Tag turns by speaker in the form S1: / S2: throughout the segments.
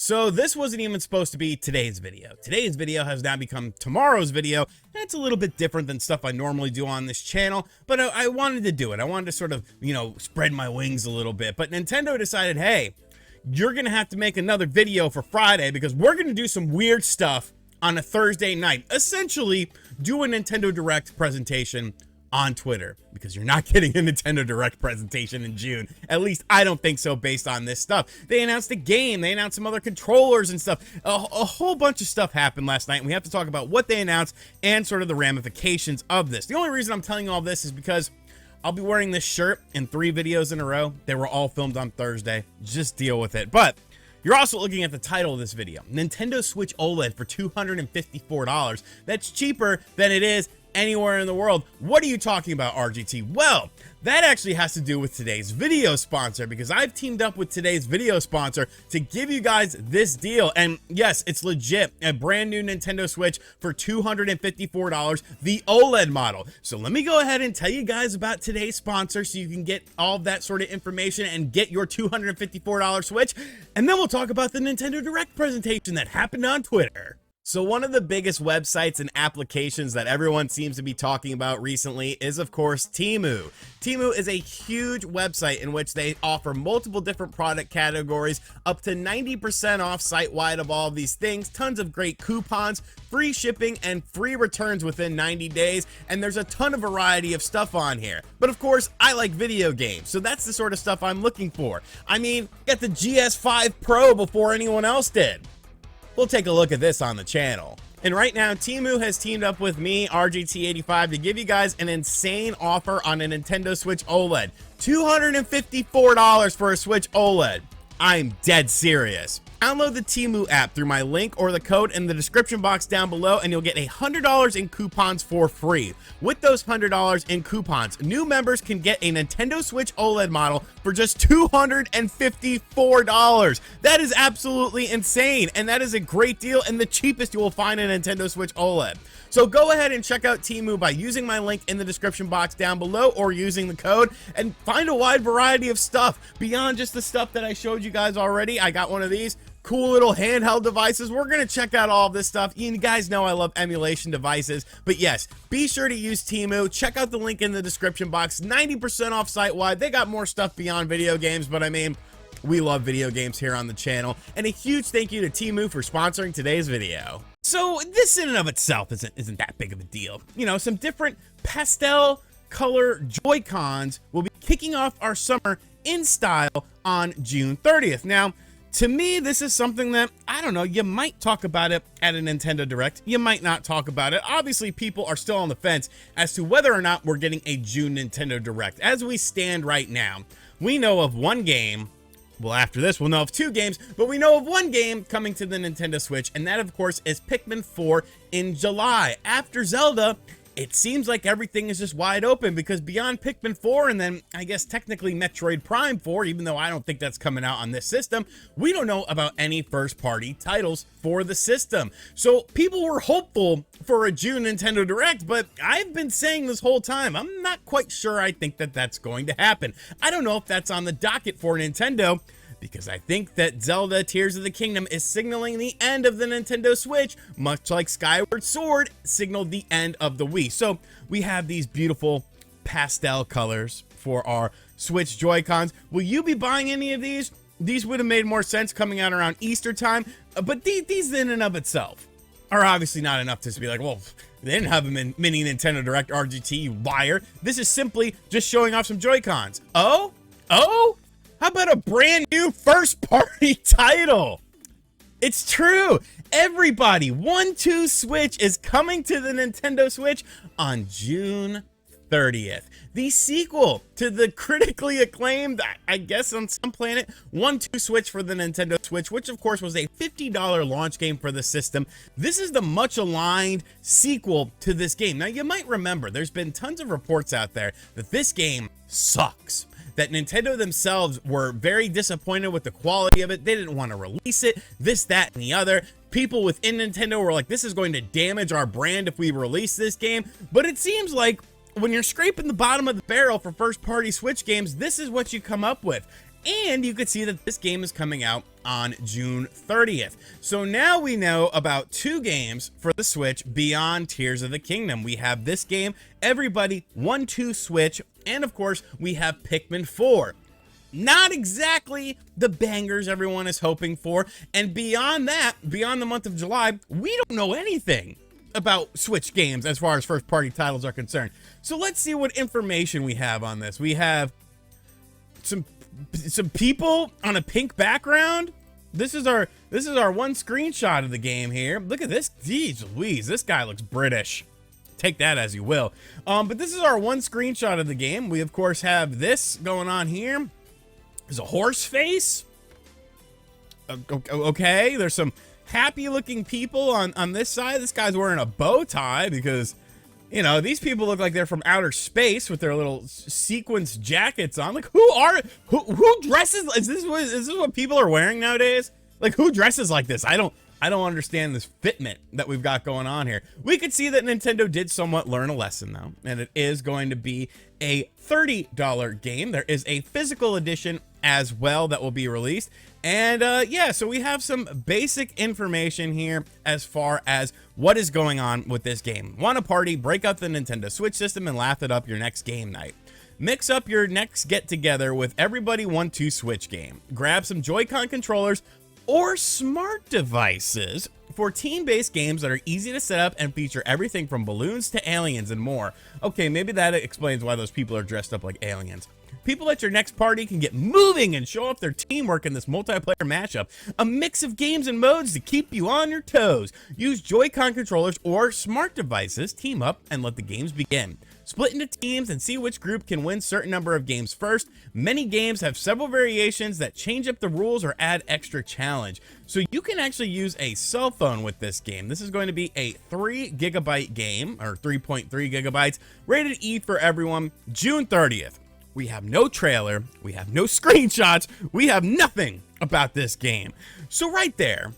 S1: So this wasn't even supposed to be today's video. Today's video has now become tomorrow's video, and it's a little bit different than stuff I normally do on this channel, but I wanted to do it. I wanted to sort of, spread my wings a little bit, but Nintendo decided, hey, you're gonna have to make another video for Friday because we're gonna do some weird stuff on a Thursday night. Essentially, do a Nintendo Direct presentation on Twitter, because you're not getting a Nintendo Direct presentation in June. At least I don't think so based on this stuff. They announced a game, they announced some other controllers and stuff. A whole bunch of stuff happened last night, and we have to talk about what they announced and sort of the ramifications of this. The only reason I'm telling you all this is because I'll be wearing this shirt in 3 videos in a row. They were all filmed on Thursday. Just deal with it. But you're also looking at the title of this video. Nintendo Switch OLED for $254. That's cheaper than it is anywhere in the world. What are you talking about, RGT? Well, that actually has to do with today's video sponsor, because I've teamed up with today's video sponsor to give you guys this deal. And yes, it's legit, a brand new Nintendo Switch for $254, the OLED model. So let me go ahead and tell you guys about today's sponsor so you can get all of that sort of information and get your $254 Switch. And then we'll talk about the Nintendo Direct presentation that happened on Twitter. So one of the biggest websites and applications that everyone seems to be talking about recently is, of course, Temu. Temu is a huge website in which they offer multiple different product categories, up to 90% off site-wide of all of these things, tons of great coupons, free shipping, and free returns within 90 days, and there's a ton of variety of stuff on here. But of course, I like video games, so that's the sort of stuff I'm looking for. I mean, get the GS5 Pro before anyone else did. We'll take a look at this on the channel. And right now, Temu has teamed up with me, RGT85, to give you guys an insane offer on a Nintendo Switch OLED. $254 for a Switch OLED. I'm dead serious. Download the Temu app through my link or the code in the description box down below, and you'll get $100 in coupons for free. With those $100 in coupons, new members can get a Nintendo Switch OLED model for just $254. That is absolutely insane, and that is a great deal and the cheapest you will find a Nintendo Switch OLED. So go ahead and check out Temu by using my link in the description box down below or using the code, and find a wide variety of stuff beyond just the stuff that I showed you guys already. I got one of these cool little handheld devices. We're going to check out all of this stuff. You guys know I love emulation devices, but yes, be sure to use Temu. Check out the link in the description box. 90% off site-wide. They got more stuff beyond video games, but I mean, we love video games here on the channel. And a huge thank you to Temu for sponsoring today's video. So this in and of itself isn't that big of a deal. You know, some different pastel color Joy-Cons will be kicking off our summer in style on June 30th. Now, to me, this is something that, I don't know, you might talk about it at a Nintendo Direct. You might not talk about it. Obviously, people are still on the fence as to whether or not we're getting a June Nintendo Direct. As we stand right now, we know of one game. Well, after this, we'll know of 2 games, but we know of one game coming to the Nintendo Switch, and that, of course, is Pikmin 4 in July. After Zelda, it seems like everything is just wide open, because beyond Pikmin 4 and then I guess technically Metroid Prime 4, even though I don't think that's coming out on this system, we don't know about any first-party titles for the system. So people were hopeful for a June Nintendo Direct, but I've been saying this whole time, I'm not quite sure I think that that's going to happen. I don't know if that's on the docket for Nintendo, because I think that Zelda Tears of the Kingdom is signaling the end of the Nintendo Switch, much like Skyward Sword signaled the end of the Wii. So we have these beautiful pastel colors for our Switch Joy-Cons. Will you be buying any of these? These would have made more sense coming out around Easter time, but these in and of itself are obviously not enough to be like, well, they didn't have a mini Nintendo Direct, RGT, you liar. This is simply just showing off some Joy-Cons. Oh? How about a brand new first-party title? It's true. Everybody, 1-2 Switch is coming to the Nintendo Switch on June 30th. The sequel to the critically acclaimed, I guess on some planet, 1-2 Switch for the Nintendo Switch, which of course was a $50 launch game for the system. This is the much-aligned sequel to this game. Now, you might remember, there's been tons of reports out there that this game sucks. That Nintendo themselves were very disappointed with the quality of it. They didn't want to release it, this, that, and the other. People within Nintendo were like, this is going to damage our brand if we release this game. But it seems like when you're scraping the bottom of the barrel for first-party Switch games, this is what you come up with. And you could see that this game is coming out on June 30th. So now we know about 2 games for the Switch beyond Tears of the Kingdom. We have this game, Everybody 1-2 Switch, and of course we have Pikmin 4. Not exactly the bangers everyone is hoping for, and beyond that, beyond the month of July, we don't know anything about Switch games as far as first-party titles are concerned. So let's see what information we have on this. We have some people on a pink background. This is our one screenshot of the game here. Look at this. Jeez Louise, this guy looks British. Take that as you will. But this is our one screenshot of the game. We of course have this going on here. There's a horse face. Okay, there's some happy looking people on this side. This guy's wearing a bow tie because, you know, these people look like they're from outer space with their little sequence jackets on. Like, who dresses? Is this what people are wearing nowadays? Like, who dresses like this? I don't understand this fitment that we've got going on here. We could see that Nintendo did somewhat learn a lesson though, and it is going to be a $30 game. There is a physical edition as well that will be released. And yeah, so we have some basic information here as far as what is going on with this game. Want to party? Break out the Nintendo Switch system and laugh it up your next game night. Mix up your next get-together with Everybody 1-2 Switch game. Grab some Joy-Con controllers or smart devices for team-based games that are easy to set up and feature everything from balloons to aliens and more. Okay, maybe that explains why those people are dressed up like aliens. People at your next party can get moving and show off their teamwork in this multiplayer matchup. A mix of games and modes to keep you on your toes. Use Joy-Con controllers or smart devices, team up, and let the games begin. Split into teams and see which group can win certain number of games first. Many games have several variations that change up the rules or add extra challenge. So you can actually use a cell phone with this game. This is going to be a 3 gigabyte game, or 3.3 gigabytes, rated E for everyone, June 30th. We have no trailer, we have no screenshots, we have nothing about this game. So right there,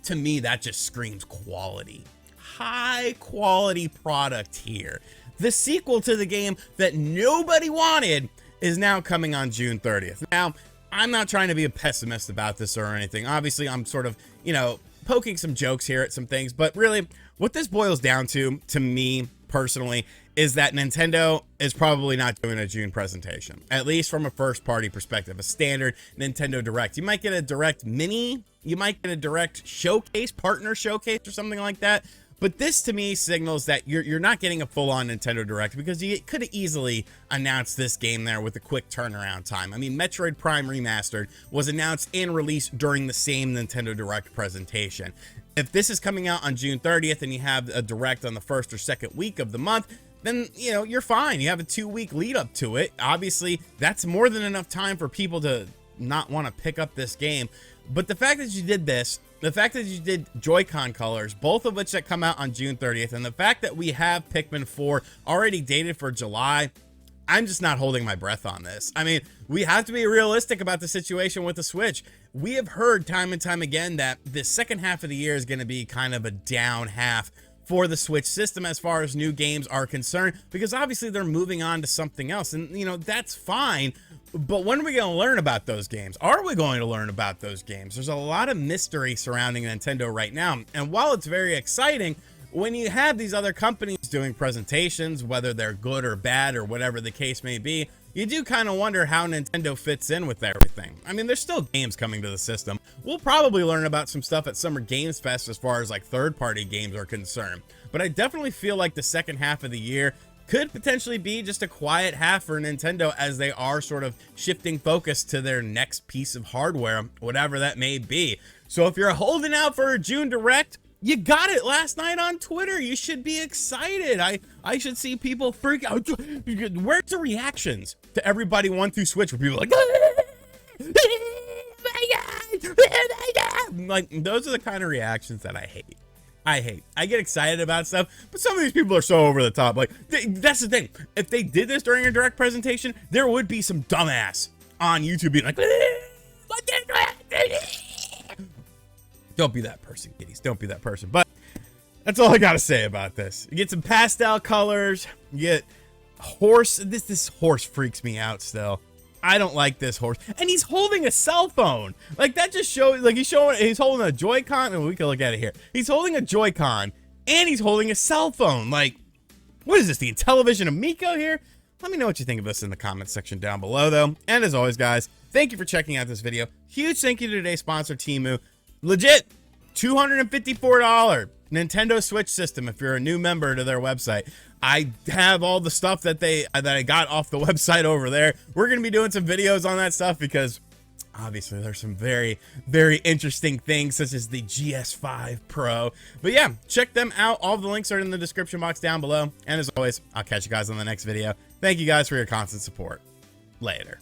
S1: to me, that just screams quality. High quality product here. The sequel to the game that nobody wanted is now coming on June 30th. Now, I'm not trying to be a pessimist about this or anything. Obviously, I'm sort of, you know, poking some jokes here at some things, but really what this boils down to me personally, is that Nintendo is probably not doing a June presentation, at least from a first party perspective, a standard Nintendo Direct. You might get a Direct Mini, you might get a Direct Showcase, partner showcase or something like that. But this to me signals that you're not getting a full-on Nintendo Direct, because you could have easily announced this game there with a quick turnaround time. I mean, Metroid Prime Remastered was announced and released during the same Nintendo Direct presentation. If this is coming out on June 30th and you have a Direct on the first or second week of the month, then, you know, you're fine. You have a 2-week lead up to it. Obviously, that's more than enough time for people to not want to pick up this game. But the fact that you did this, the fact that you did Joy-Con colors, both of which that come out on June 30th, and the fact that we have Pikmin 4 already dated for July, I'm just not holding my breath on this. I mean, we have to be realistic about the situation with the Switch. We have heard time and time again that the second half of the year is going to be kind of a down half for the Switch system as far as new games are concerned, because obviously they're moving on to something else, and, you know, that's fine. But when are we going to learn about those games? Are we going to learn about those games? There's a lot of mystery surrounding Nintendo right now. And while it's very exciting, when you have these other companies doing presentations, whether they're good or bad or whatever the case may be, you do kind of wonder how Nintendo fits in with everything. I mean, there's still games coming to the system. We'll probably learn about some stuff at Summer Games Fest as far as like third-party games are concerned. But I definitely feel like the second half of the year could potentially be just a quiet half for Nintendo, as they are sort of shifting focus to their next piece of hardware, whatever that may be. So if you're holding out for a June Direct, you got it last night on Twitter. You should be excited. I should see people freak out. Where's the reactions to Everybody 1-2 Switch where people are like, oh my God. Like, those are the kind of reactions that I hate. I get excited about stuff, but some of these people are so over the top. Like, that's the thing. If they did this during a Direct presentation, there would be some dumbass on YouTube being like, don't be that person, kiddies. Don't be that person. But that's all I got to say about this. You get some pastel colors. You get horse. This horse freaks me out still. I don't like this horse. And he's holding a cell phone. Like, that just shows, like, he's holding a Joy-Con, and we can look at it here. He's holding a Joy-Con, and he's holding a cell phone. Like, what is this, the Intellivision Amiibo here? Let me know what you think of this in the comments section down below, though. And as always, guys, thank you for checking out this video. Huge thank you to today's sponsor, Temu. Legit, $254 Nintendo Switch system if you're a new member to their website. I have all the stuff that I got off the website over there. We're going to be doing some videos on that stuff because obviously there's some very, very interesting things such as the GS5 Pro. But yeah, check them out. All the links are in the description box down below. And as always, I'll catch you guys on the next video. Thank you guys for your constant support. Later.